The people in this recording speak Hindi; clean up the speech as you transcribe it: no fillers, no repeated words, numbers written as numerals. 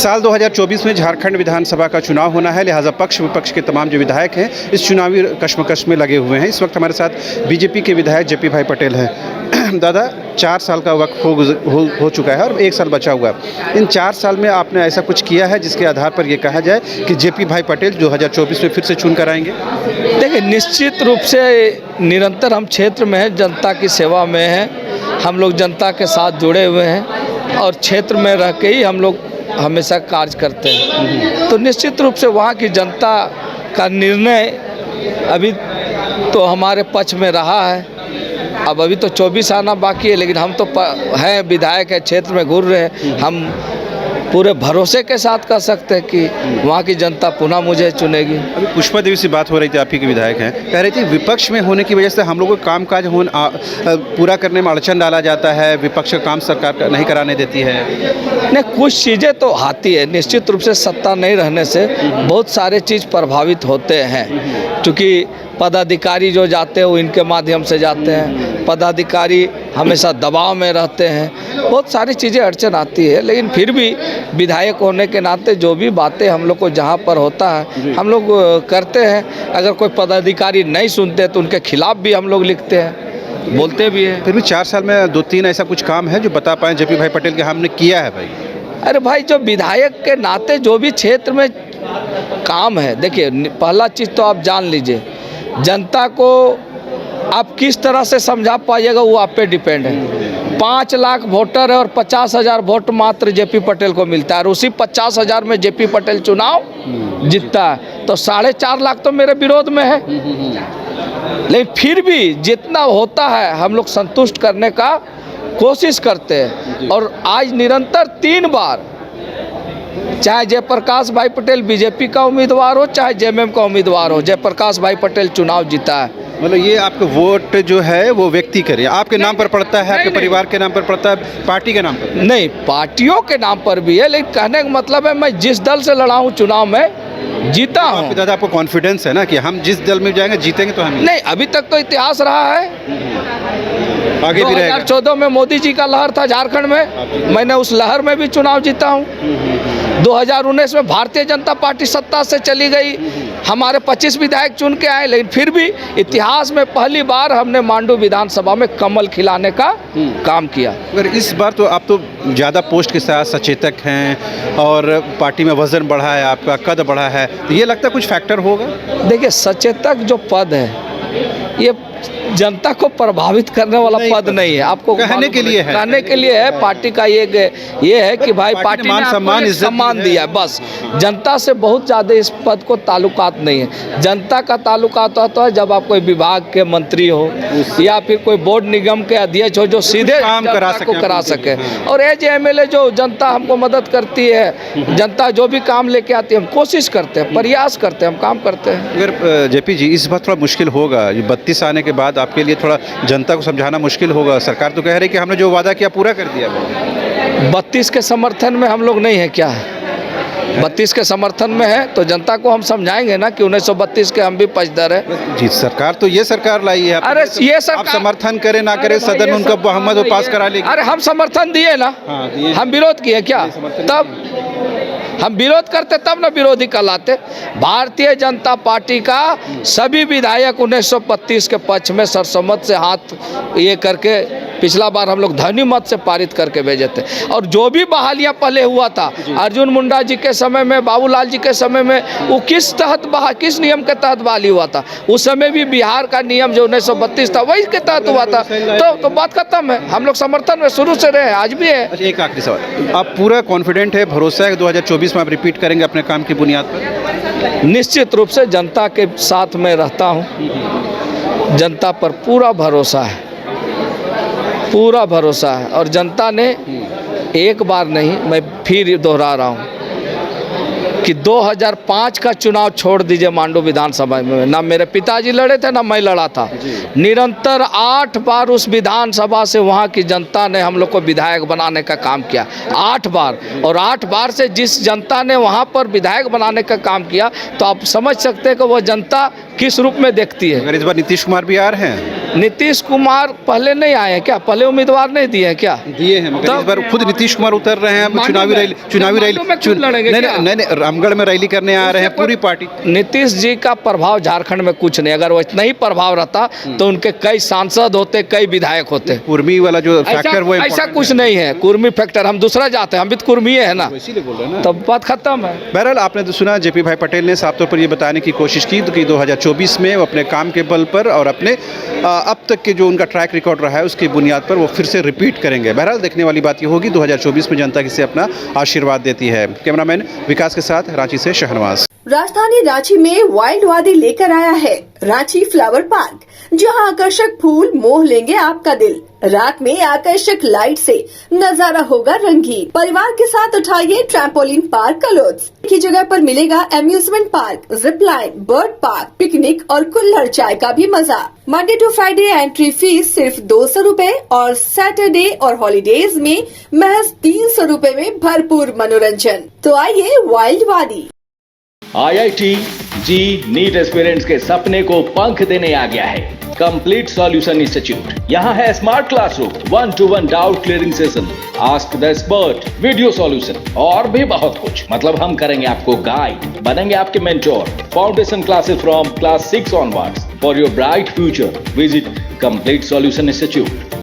साल 2024 में झारखंड विधानसभा का चुनाव होना है, लिहाजा पक्ष विपक्ष के तमाम जो विधायक हैं इस चुनावी कश्मकश में लगे हुए हैं। इस वक्त हमारे साथ बीजेपी के विधायक जेपी भाई पटेल हैं। दादा, 4 साल का वक्त हो चुका है और 1 साल बचा हुआ है। इन 4 साल में आपने ऐसा कुछ किया है जिसके आधार पर यह कहा जाए कि जेपी भाई पटेल 2024 में फिर से चुन कर आएंगे? देखिए, निश्चित रूप से निरंतर हम क्षेत्र में हैं, जनता की सेवा में हैं, हम लोग जनता के साथ जुड़े हुए हैं और क्षेत्र में रह के ही हम लोग हमेशा कार्य करते हैं। तो निश्चित रूप से वहाँ की जनता का निर्णय अभी तो हमारे पक्ष में रहा है। अब अभी तो 24 आना बाकी है, लेकिन हम तो हैं, विधायक है, क्षेत्र में घूर रहे हैं। हम पूरे भरोसे के साथ कह सकते हैं कि वहाँ की जनता पुनः मुझे चुनेगी। अभी पुष्पा देवी से बात हो रही थी, आप ही के विधायक हैं, कह रही थी विपक्ष में होने की वजह से हम लोगों को कामकाज पूरा करने में अड़चन डाला जाता है, विपक्ष का काम सरकार नहीं कराने देती है। नहीं, कुछ चीज़ें तो आती है, निश्चित रूप से सत्ता नहीं रहने से बहुत सारे चीज़ प्रभावित होते हैं, क्योंकि पदाधिकारी जो जाते हैं वो इनके माध्यम से जाते हैं, पदाधिकारी हमेशा दबाव में रहते हैं, बहुत सारी चीज़ें अड़चन आती है। लेकिन फिर भी विधायक होने के नाते जो भी बातें हम लोग को जहाँ पर होता है हम लोग करते हैं। अगर कोई पदाधिकारी नहीं सुनते तो उनके खिलाफ भी हम लोग लिखते हैं, बोलते भी हैं। फिर भी 4 साल में 2-3 ऐसा कुछ काम है जो बता पाएँ जेपी भाई पटेल के हमने किया है? भाई अरे भाई, जो विधायक के नाते जो भी क्षेत्र में काम है, देखिए पहला चीज़ तो आप जान लीजिए, जनता को आप किस तरह से समझा पाइएगा वो आप पे डिपेंड है। 5 लाख वोटर है और 50,000 वोट मात्र जेपी पटेल को मिलता है और उसी 50,000 में जेपी पटेल चुनाव जीतता है, तो 4.5 लाख तो मेरे विरोध में है। लेकिन फिर भी जितना होता है हम लोग संतुष्ट करने का कोशिश करते हैं। और आज निरंतर 3 बार, चाहे जयप्रकाश भाई पटेल बीजेपी का उम्मीदवार हो, चाहे जेएमएम का उम्मीदवार हो, जयप्रकाश भाई पटेल चुनाव जीता है। मतलब ये आपका वोट जो है वो व्यक्ति करे, आपके नाम पर पड़ता है, आपके परिवार के नाम पर पड़ता है, पार्टी के नाम पर नहीं, पार्टियों के नाम पर भी है, लेकिन कहने का मतलब है मैं जिस दल से लड़ा हूँ चुनाव में जीता हूँ। दादा, आपको कॉन्फिडेंस है ना कि हम जिस दल में जाएंगे जीतेंगे? तो हम नहीं, अभी तक तो इतिहास रहा है, आगे भी रहेगा। 2014 में मोदी जी का लहर था झारखंड में, मैंने उस लहर में भी चुनाव जीता हूँ। 2019 में भारतीय जनता पार्टी सत्ता से चली गई, हमारे 25 विधायक चुन के आए, लेकिन फिर भी इतिहास में पहली बार हमने मांडू विधानसभा में कमल खिलाने का काम किया। अगर इस बार तो आप तो ज़्यादा पोस्ट के साथ सचेतक हैं और पार्टी में वजन बढ़ा है, आपका कद बढ़ा है, तो ये लगता है कुछ फैक्टर होगा? देखिए, सचेतक जो पद है ये जनता को प्रभावित करने वाला पद नहीं है। आपको कहने के लिए है, कहने के लिए है। पार्टी का ये है कि भाई पार्टी ने सम्मान दिया है, बस। जनता से बहुत ज़्यादा इस पद को ताल्लुकात नहीं है। जनता का ताल्लुकात होता है जब आप कोई विभाग के मंत्री हो या फिर कोई बोर्ड निगम के अध्यक्ष हो जो सीधे काम करा सके। और एज एमएलए जो जनता हमको मदद करती है, जनता जो भी काम लेके आती है हम कोशिश करते हैं, प्रयास करते हैं, हम काम करते हैं। अगर जेपी जी इस बार थोड़ा मुश्किल होगा, 32 आने के बाद आपके लिए थोड़ा जनता को समझाना मुश्किल होगा। सरकार तो कह रही है कि हमने जो वादा किया पूरा कर दिया। 32 के समर्थन में हम लोग नहीं है क्या है? 32 के समर्थन में है तो जनता को हम समझाएंगे ना कि 1932 के हम भी पक्षधर है। जी, सरकार तो ये सरकार लाई है। अरे ये सरकार, आप समर्थन करें ना करें, सदन में उनका बहुमत पास करा लेंगे। अरे हम समर्थन दिए ना, हम विरोध किए क्या? तब हम विरोध करते तब ना विरोधी कहलाते। भारतीय जनता पार्टी का सभी विधायक 1932 के पक्ष में सर्वसम्मत से हाथ ये करके पिछला बार हम लोग ध्वनि मत से पारित करके भेजे थे। और जो भी बहालियां पहले हुआ था, अर्जुन मुंडा जी के समय में, बाबूलाल जी के समय में, वो किस नियम के तहत बहाली हुआ था? उस समय भी बिहार का नियम जो 1932 था वही के तहत हुआ था। तो बात खत्म है। हम लोग समर्थन में शुरू से रहे, आज भी है। एक आखिरी सवाल, आप पूरा कॉन्फिडेंट है, भरोसा है 2024 में आप रिपीट करेंगे अपने काम की बुनियाद पर? निश्चित रूप से जनता के साथ में रहता हूँ, जनता पर पूरा भरोसा है, पूरा भरोसा है। और जनता ने एक बार नहीं, मैं फिर दोहरा रहा हूँ कि 2005 का चुनाव छोड़ दीजिए, मांडू विधानसभा में ना मेरे पिताजी लड़े थे ना मैं लड़ा था। निरंतर 8 बार उस विधानसभा से वहाँ की जनता ने हम लोग को विधायक बनाने का काम किया, 8 बार। और 8 बार से जिस जनता ने वहाँ पर विधायक बनाने का काम किया, तो आप समझ सकते हैं कि वह जनता किस रूप में देखती है। अगर इस बार नीतीश कुमार भी आ रहे हैं नीतीश कुमार पहले नहीं आए हैं क्या? पहले उम्मीदवार नहीं दिए हैं क्या? दिए हैं, मगर तब- इस बार खुद नीतीश कुमार उतर रहे हैं, मांडू चुनावी में- रैली मांडू में खुद लड़ेंगे नहीं क्या? नहीं, रामगढ़ में रैली करने आ रहे हैं पूरी पार्टी। नीतीश जी का प्रभाव झारखंड में कुछ नहीं, अगर वो इतना ही प्रभाव रहता तो उनके कई सांसद होते, कई विधायक होते। कुर्मी वाला जो फैक्टर वो ऐसा important कुछ है। नहीं है, कुर्मी फैक्टर हम दूसरा जाते हैं, हम भी तो कुर्मी है ना, इसीलिए बोल रहे हैं ना। तब बात खत्म है। बहरहाल आपने तो सुना, जेपी भाई पटेल ने साफ तौर पर ये बताने की कोशिश की कि 2024 में वो अपने काम के बल पर और अपने अब तक के जो उनका ट्रैक रिकॉर्ड रहा है उसकी बुनियाद पर वो फिर से रिपीट करेंगे। बहरहाल देखने वाली बात ये होगी 2024 में जनता किसे अपना आशीर्वाद देती है। कैमरामैन विकास के साथ रांची से शहनवाज। राजधानी रांची में वाइल्ड वादी लेकर आया है रांची फ्लावर पार्क, जहां आकर्षक फूल मोह लेंगे आपका दिल। रात में आकर्षक लाइट से नजारा होगा रंगीन। परिवार के साथ उठाइए ट्रैम्पोलिन पार्क का लुत्फ। की जगह पर मिलेगा amusement park, zip line, bird park, picnic और कुल्हड़ चाय का भी मजा। Monday to Friday entry fee सिर्फ 200 रूपए और सैटरडे और हॉलीडेज में महज 300 रूपए में भरपूर मनोरंजन। तो आइए वाइल्ड वादी। IIT जी नीट एस्पिरेंट्स के सपने को पंख देने आ गया है कंप्लीट सॉल्यूशन इंस्टीट्यूट। यहाँ है smart classroom, 1-to-1 doubt clearing session, ask the expert, video solution और भी बहुत कुछ। मतलब हम करेंगे आपको गाइड, बनेंगे आपके mentor. Foundation classes from class 6 onwards for your bright future. Visit complete solution institute.